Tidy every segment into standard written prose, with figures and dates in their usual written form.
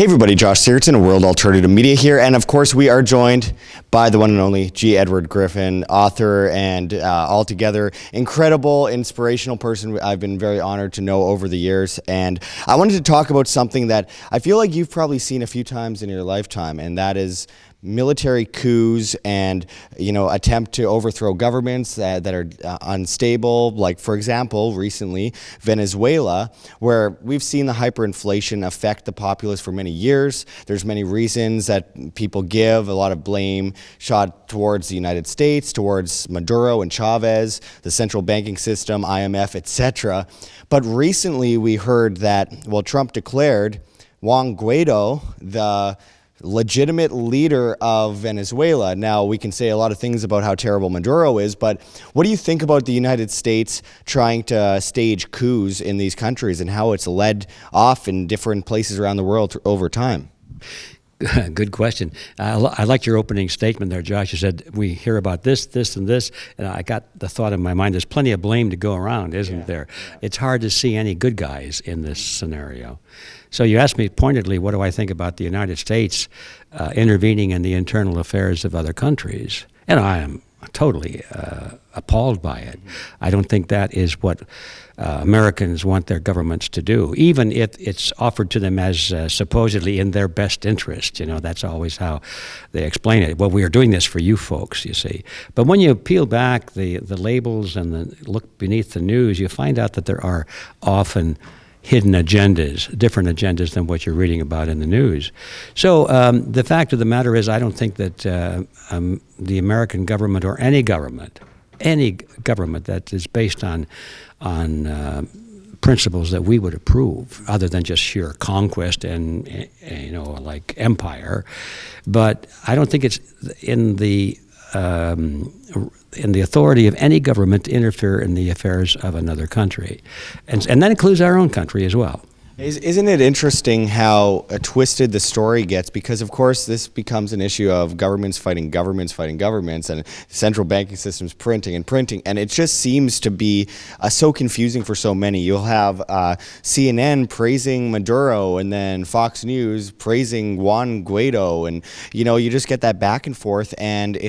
Hey everybody, Josh Sigurdson of World Alternative Media here, and of course we are joined by the one and only G. Edward Griffin, author and altogether incredible, inspirational person I've been very honored to know over the years. And I wanted to talk about something that I feel like you've probably seen a few times in your lifetime, and that is military coups and, attempt to overthrow governments that are unstable. Like, for example, recently, Venezuela, where we've seen the hyperinflation affect the populace for many years. There's many reasons that people give, a lot of blame shot towards the United States, towards Maduro and Chavez, the central banking system, IMF, etc. But recently we heard that, Trump declared Juan Guaido the legitimate leader of Venezuela. Now, we can say a lot of things about how terrible Maduro is, but what do you think about the United States trying to stage coups in these countries and how it's led off in different places around the world over time? Good question. I liked your opening statement there, Josh. You said we hear about this, and this, and I got the thought in my mind, there's plenty of blame to go around, isn't there? Yeah. It's hard to see any good guys in this scenario. So you asked me pointedly, what do I think about the United States intervening in the internal affairs of other countries? And I am totally appalled by it. I don't think that is what Americans want their governments to do, even if it's offered to them as supposedly in their best interest. That's always how they explain it. Well, we are doing this for you folks, you see. But when you peel back the labels and look beneath the news, you find out that there are often hidden agendas, different agendas than what you're reading about in the news. So the fact of the matter is, I don't think that the American government or any government that is based on principles that we would approve, other than just sheer conquest and like empire, but I don't think it's in the authority of any government to interfere in the affairs of another country. And that includes our own country as well. Isn't it interesting how twisted the story gets? Because, of course, this becomes an issue of governments fighting governments, and central banking systems printing, and it just seems to be so confusing for so many. You'll have CNN praising Maduro, and then Fox News praising Juan Guaido, and you just get that back and forth. And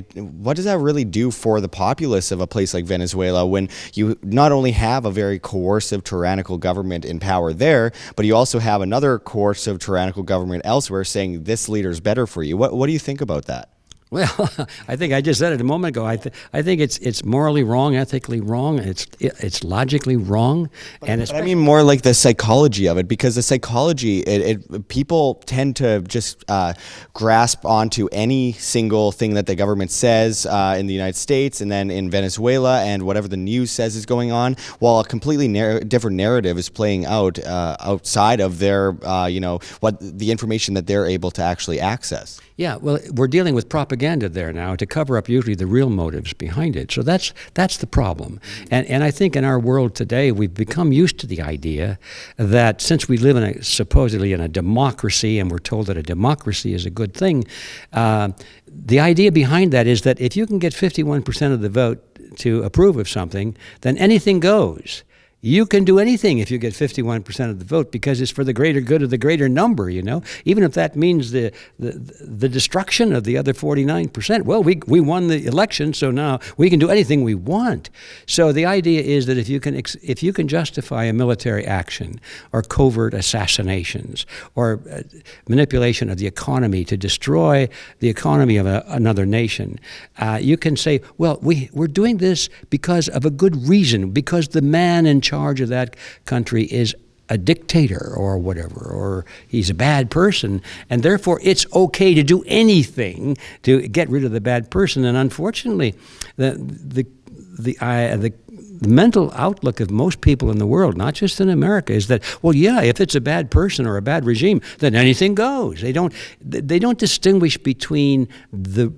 what does that really do for the populace of a place like Venezuela when you not only have a very coercive, tyrannical government in power there, but you also have another coercive, tyrannical government elsewhere saying this leader's better for you? What do you think about that? Well, I think I just said it a moment ago. I think it's morally wrong, ethically wrong, it's logically wrong, but I mean more like the psychology of it, because the psychology, people tend to just grasp onto any single thing that the government says in the United States and then in Venezuela, and whatever the news says is going on, while a completely different narrative is playing out outside of their, what the information that they're able to actually access. Yeah, well, we're dealing with propaganda there now to cover up usually the real motives behind it. So that's the problem. And I think in our world today, we've become used to the idea that since we live supposedly in a democracy, and we're told that a democracy is a good thing, the idea behind that is that if you can get 51% of the vote to approve of something, then anything goes. You can do anything if you get 51% of the vote, because it's for the greater good of the greater number, even if that means the destruction of the other 49%. Well, we won the election, so now we can do anything we want. So the idea is that if you can justify a military action or covert assassinations or manipulation of the economy to destroy the economy of another nation, you can say, well, we're doing this because of a good reason, because the man in charge of that country is a dictator or whatever, or he's a bad person, and therefore it's okay to do anything to get rid of the bad person. And unfortunately, the mental outlook of most people in the world, not just in America, is that, well, yeah, if it's a bad person or a bad regime, then anything goes. They don't distinguish between the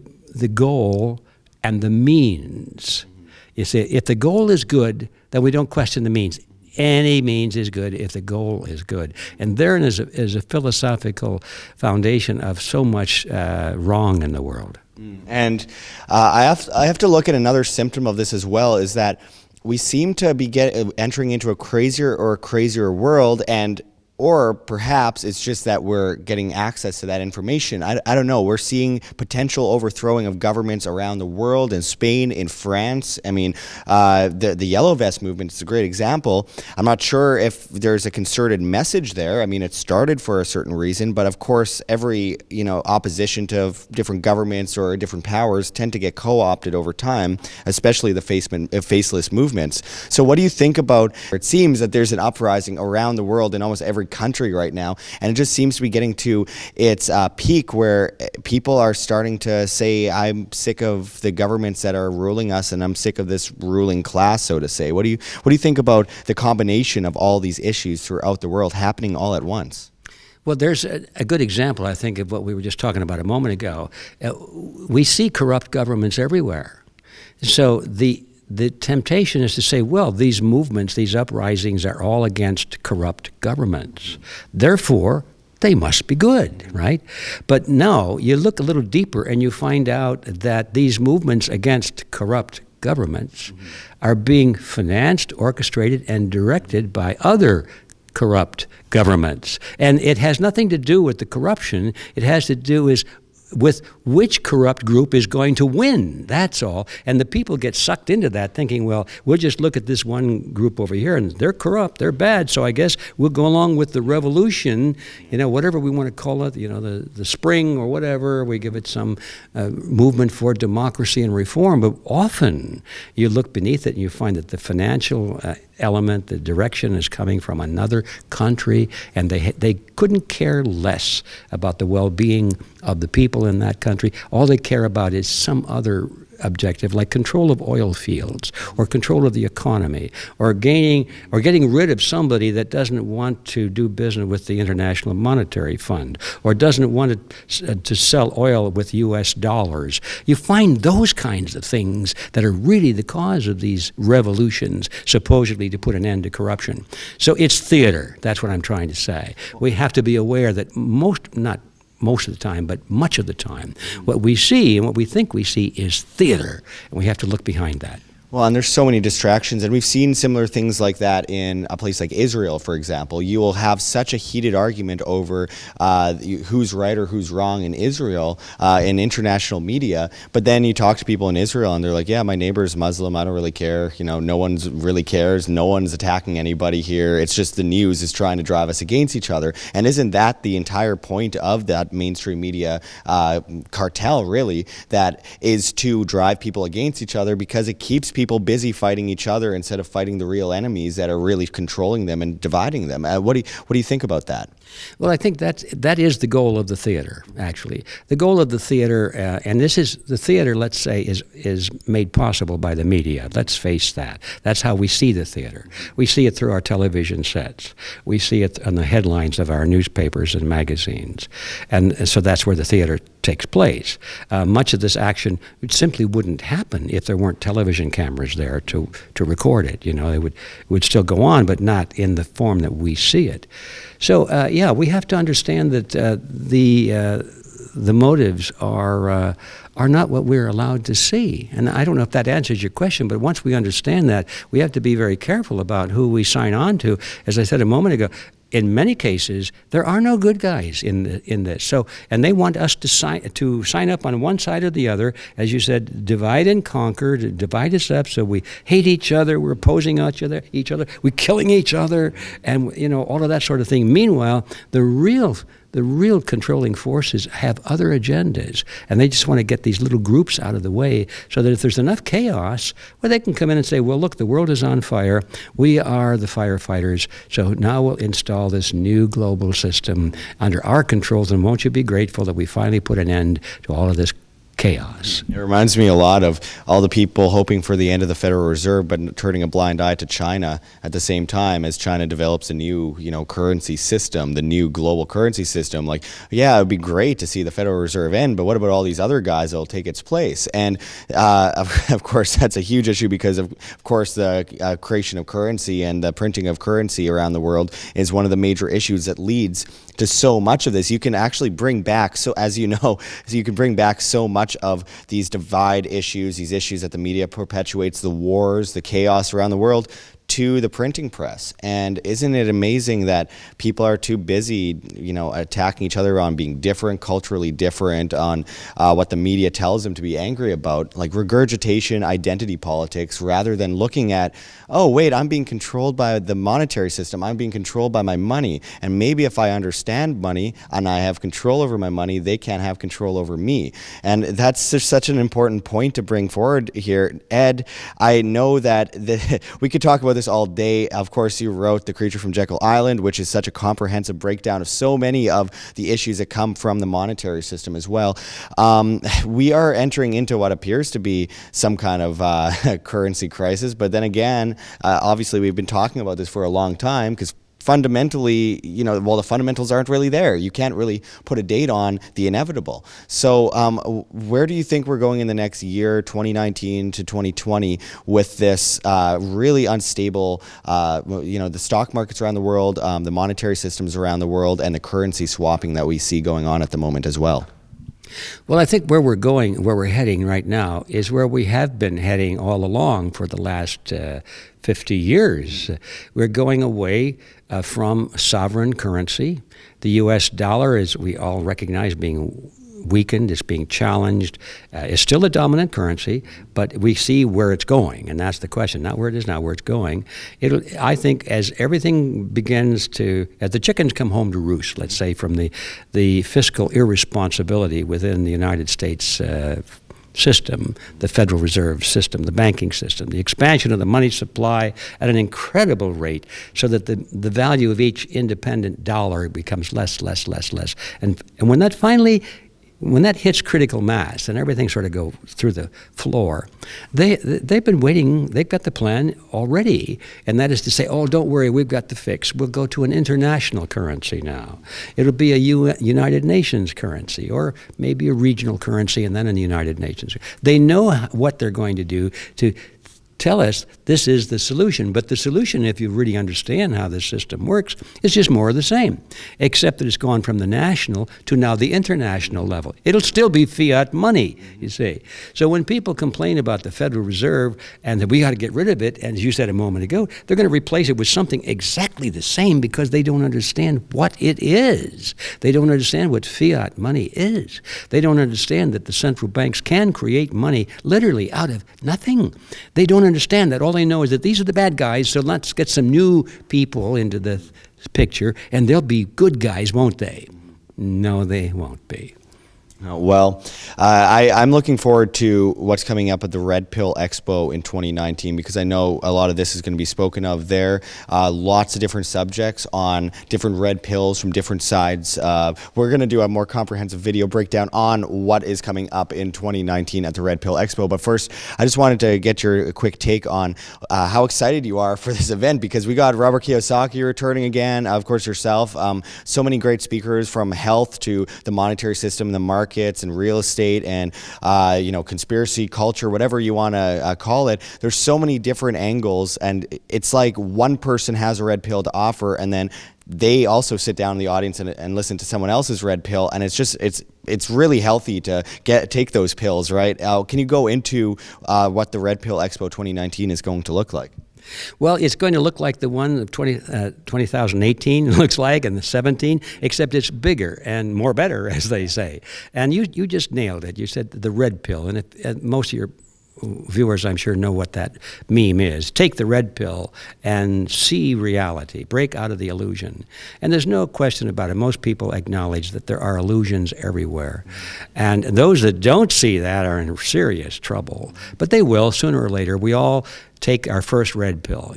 goal and the means. You see, if the goal is good, then we don't question the means. Any means is good if the goal is good. And therein is a philosophical foundation of so much wrong in the world. And I have to look at another symptom of this as well, is that we seem to be entering into a crazier world, and Or perhaps it's just that we're getting access to that information. I don't know. We're seeing potential overthrowing of governments around the world, in Spain, in France. I mean, the Yellow Vest movement is a great example. I'm not sure if there's a concerted message there. I mean, it started for a certain reason, but of course, every opposition to different governments or different powers tend to get co-opted over time, especially the faceless movements. So what do you think about, it seems that there's an uprising around the world in almost every country right now, and it just seems to be getting to its peak where people are starting to say, I'm sick of the governments that are ruling us, and I'm sick of this ruling class, so to say. What do you think about the combination of all these issues throughout the world happening all at once? Well, there's a good example, I think, of what we were just talking about a moment ago. We see corrupt governments everywhere. So the temptation is to say, well, these movements, these uprisings are all against corrupt governments. Therefore, they must be good, right? But no, you look a little deeper and you find out that these movements against corrupt governments are being financed, orchestrated, and directed by other corrupt governments. And it has nothing to do with the corruption. It has to do with which corrupt group is going to win. That's all. And the people get sucked into that thinking, well, we'll just look at this one group over here and they're corrupt, they're bad, so I guess we'll go along with the revolution, whatever we want to call it, the spring or whatever. We give it some movement for democracy and reform. But often you look beneath it and you find that the financial element, the direction is coming from another country, and they couldn't care less about the well-being of the people in that country. All they care about is some other objective, like control of oil fields or control of the economy, or getting rid of somebody that doesn't want to do business with the International Monetary Fund or doesn't want to sell oil with U.S. dollars. You find those kinds of things that are really the cause of these revolutions, supposedly to put an end to corruption. So it's theater. That's what I'm trying to say. We have to be aware that not most of the time, but much of the time, what we see and what we think we see is theater, and we have to look behind that. Well, and there's so many distractions, and we've seen similar things like that in a place like Israel, for example. You will have such a heated argument over who's right or who's wrong in Israel in international media, but then you talk to people in Israel and they're like, yeah, my neighbor's Muslim, I don't really care, no one really cares, no one's attacking anybody here, it's just the news is trying to drive us against each other. And isn't that the entire point of that mainstream media cartel, really, that is to drive people against each other, because it keeps people busy fighting each other instead of fighting the real enemies that are really controlling them and dividing them. What do you think about that? Well, I think that is the goal of the theater, actually. The goal of the theater, and this is the theater, let's say, is made possible by the media. Let's face that. That's how we see the theater. We see it through our television sets. We see it on the headlines of our newspapers and magazines. And so that's where the theater takes place. Much of this action simply wouldn't happen if there weren't television cameras there to record it. It would still go on, but not in the form that we see it. So we have to understand that the motives are not what we're allowed to see. And I don't know if that answers your question, but once we understand that, we have to be very careful about who we sign on to. As I said a moment ago, in many cases, there are no good guys in this. So, and they want us to sign up on one side or the other, as you said, divide and conquer, to divide us up, so we hate each other, we're opposing each other, we're killing each other, and all of that sort of thing. Meanwhile, the real controlling forces have other agendas, and they just want to get these little groups out of the way so that if there's enough chaos, well, they can come in and say, well, look, the world is on fire. We are the firefighters, so now we'll install this new global system under our controls, and won't you be grateful that we finally put an end to all of this chaos. It reminds me a lot of all the people hoping for the end of the Federal Reserve, but turning a blind eye to China at the same time as China develops a new, currency system, the new global currency system. Like, yeah, it would be great to see the Federal Reserve end, but what about all these other guys that will take its place? And of course, that's a huge issue because of course the creation of currency and the printing of currency around the world is one of the major issues that leads to so much of this. You can actually bring back, you can bring back so much of these divide issues, these issues that the media perpetuates, the wars, the chaos around the world, to the printing press. And isn't it amazing that people are too busy, attacking each other on being different, culturally different, on what the media tells them to be angry about, like regurgitation, identity politics, rather than looking at, oh, wait, I'm being controlled by the monetary system. I'm being controlled by my money. And maybe if I understand money and I have control over my money, they can't have control over me. And that's just such an important point to bring forward here. Ed, I know that we could talk about this all day. Of course, you wrote The Creature from Jeckyll Island, which is such a comprehensive breakdown of so many of the issues that come from the monetary system as well. We are entering into what appears to be some kind of currency crisis, but then again, obviously we've been talking about this for a long time because fundamentally, the fundamentals aren't really there. You can't really put a date on the inevitable. So where do you think we're going in the next year, 2019 to 2020, with this really unstable, the stock markets around the world, the monetary systems around the world, and the currency swapping that we see going on at the moment as well? Well, I think where we're heading right now is where we have been heading all along for the last 50 years. We're going away from sovereign currency. The U.S. dollar, as we all recognize, being weakened, it's being challenged. It's still a dominant currency, but we see where it's going, and that's the question. Not where it is now, where it's going. I think as everything begins to, as the chickens come home to roost, let's say, from the fiscal irresponsibility within the United States system, the Federal Reserve system, the banking system, the expansion of the money supply at an incredible rate so that the value of each independent dollar becomes less. And when that hits critical mass and everything sort of go through the floor, they've been waiting. They've got the plan already, and that is to say, oh, don't worry, we've got the fix. We'll go to an international currency now. It'll be a United Nations currency, or maybe a regional currency, and then a United Nations. They know what they're going to do to tell us this is the solution. But the solution, if you really understand how this system works, is just more of the same, except that it's gone from the national to now the international level. It'll still be fiat money, you see. So when people complain about the Federal Reserve and that we got to get rid of it, and as you said a moment ago, they're going to replace it with something exactly the same because they don't understand what it is. They don't understand what fiat money is. They don't understand that the central banks can create money literally out of nothing. They don't understand that. All they know is that these are the bad guys, so let's get some new people into the picture, and they'll be good guys, won't they? No, they won't be. Well, I'm looking forward to what's coming up at the Red Pill Expo in 2019 because I know a lot of this is going to be spoken of there. Lots of different subjects on different red pills from different sides. We're going to do a more comprehensive video breakdown on what is coming up in 2019 at the Red Pill Expo. But first, I just wanted to get your quick take on how excited you are for this event because we got Robert Kiyosaki returning again, of course yourself. So many great speakers from health to the monetary system, the markets and real estate and conspiracy culture, whatever you want to call it. There's so many different angles, and it's like one person has a red pill to offer, and then they also sit down in the audience and listen to someone else's red pill, and it's really healthy to take those pills, right? Can you go into what the Red Pill Expo 2019 is going to look like? Well, it's going to look like the one of 2018 looks like, and the 17, except it's bigger and more better, as they say. And you just nailed it. You said the red pill, and most of your viewers, I'm sure, know what that meme is. Take the red pill and see reality. Break out of the illusion. And there's no question about it. Most people acknowledge that there are illusions everywhere. And those that don't see that are in serious trouble. But they will, sooner or later. We all take our first red pill,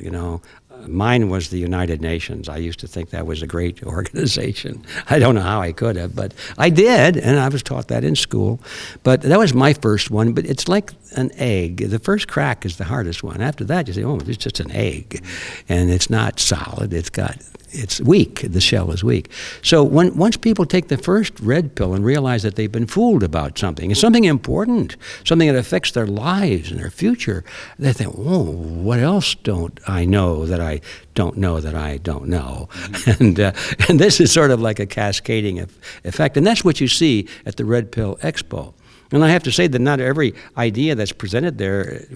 Mine was the United Nations. I used to think that was a great organization. I don't know how I could have, but I did, and I was taught that in school. But that was my first one, but it's like an egg. The first crack is the hardest one. After that, you say, oh, it's just an egg, and it's not solid. It's weak. The shell is weak. So once people take the first red pill and realize that they've been fooled about something, it's something important, something that affects their lives and their future, they think, oh, what else don't I know that I don't know that I don't know? And this is sort of like a cascading effect. And that's what you see at the Red Pill Expo. And I have to say that not every idea that's presented there,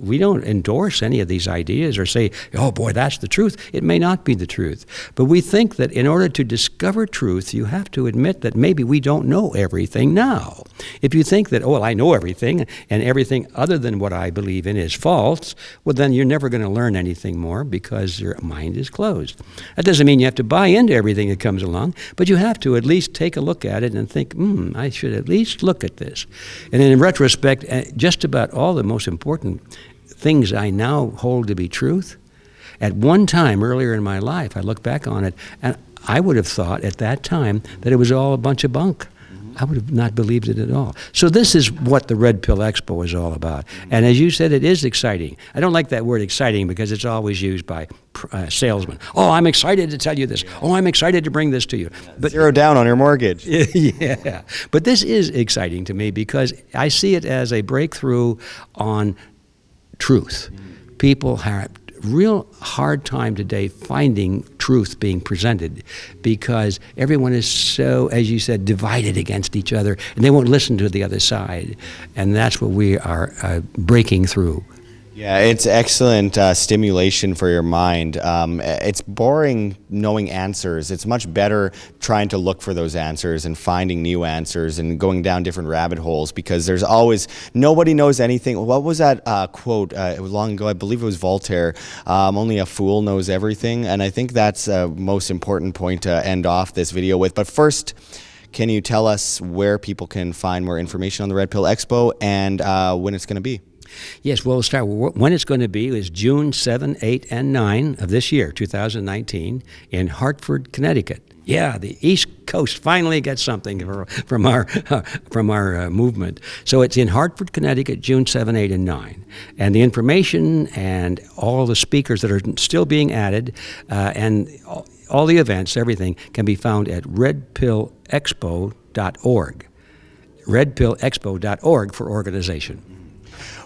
we don't endorse any of these ideas or say, oh boy, that's the truth. It may not be the truth. But we think that in order to discover truth, you have to admit that maybe we don't know everything now. If you think that, oh, well, I know everything, and everything other than what I believe in is false, well, then you're never going to learn anything more because your mind is closed. That doesn't mean you have to buy into everything that comes along, but you have to at least take a look at it and think, I should at least look at this. And in retrospect, just about all the most important things I now hold to be truth, at one time earlier in my life, I look back on it, and I would have thought at that time that it was all a bunch of bunk. I would have not believed it at all. So this is what the Red Pill Expo is all about. And as you said, it is exciting. I don't like that word exciting because it's always used by salesmen. Oh, I'm excited to tell you this. Oh, I'm excited to bring this to you. But zero down on your mortgage. Yeah. But this is exciting to me because I see it as a breakthrough on truth. People have real hard time today finding truth being presented because everyone is so, as you said, divided against each other, and they won't listen to the other side. And that's what we are breaking through. Yeah, it's excellent stimulation for your mind. It's boring knowing answers. It's much better trying to look for those answers and finding new answers and going down different rabbit holes because there's always, nobody knows anything. What was that quote? It was long ago, I believe it was Voltaire, only a fool knows everything. And I think that's a most important point to end off this video with. But first, can you tell us where people can find more information on the Red Pill Expo and when it's going to be? Yes, well, we'll start. When it's going to be is June 7, 8, and 9 of this year, 2019, in Hartford, Connecticut. Yeah, the East Coast finally gets something from our movement. So it's in Hartford, Connecticut, June 7, 8, and 9. And the information and all the speakers that are still being added and all the events, everything, can be found at redpillexpo.org. redpillexpo.org for organization.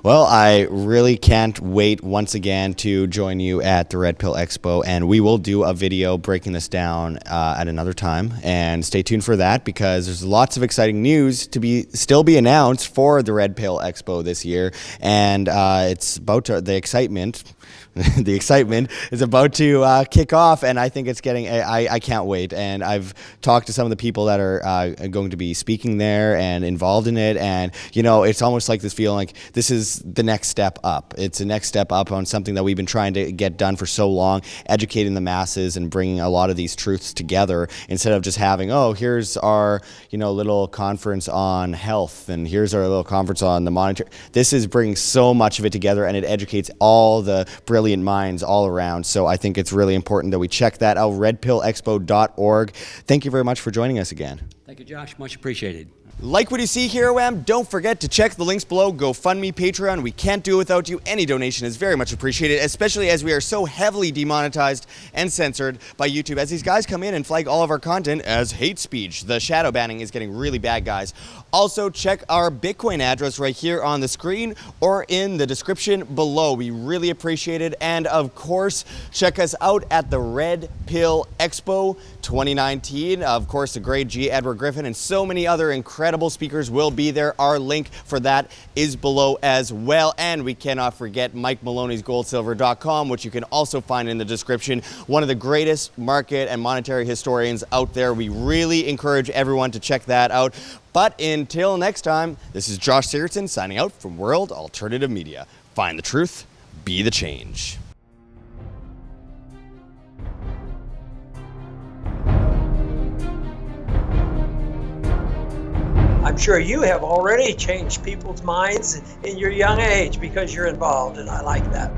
Well, I really can't wait once again to join you at the Red Pill Expo, and we will do a video breaking this down at another time. And stay tuned for that because there's lots of exciting news to still be announced for the Red Pill Expo this year, and it's about to, the excitement is about to kick off, and I think it's getting, I can't wait. And I've talked to some of the people that are going to be speaking there and involved in it, and you know, it's almost like this feeling like this is the next step up. It's a next step up on something that we've been trying to get done for so long, educating the masses and bringing a lot of these truths together instead of just having, oh, here's our, little conference on health and here's our little conference on the monetary. This is bringing so much of it together, and it educates all the brilliant minds all around. So I think it's really important that we check that out, redpillexpo.org. Thank you very much for joining us again. Thank you, Josh. Much appreciated. Like what you see here, Wham? Don't forget to check the links below. GoFundMe, Patreon. We can't do it without you. Any donation is very much appreciated, especially as we are so heavily demonetized and censored by YouTube as these guys come in and flag all of our content as hate speech. The shadow banning is getting really bad, guys. Also, check our Bitcoin address right here on the screen or in the description below. We really appreciate it. And of course, check us out at the Red Pill Expo 2019. Of course, the great G. Edward Griffin and so many other incredible speakers will be there. Our link for that is below as well. And we cannot forget Mike Maloney's goldsilver.com, which you can also find in the description. One of the greatest market and monetary historians out there. We really encourage everyone to check that out. But until next time, this is Josh Sigurdson signing out from World Alternative Media. Find the truth, be the change. I'm sure you have already changed people's minds in your young age because you're involved, and I like that.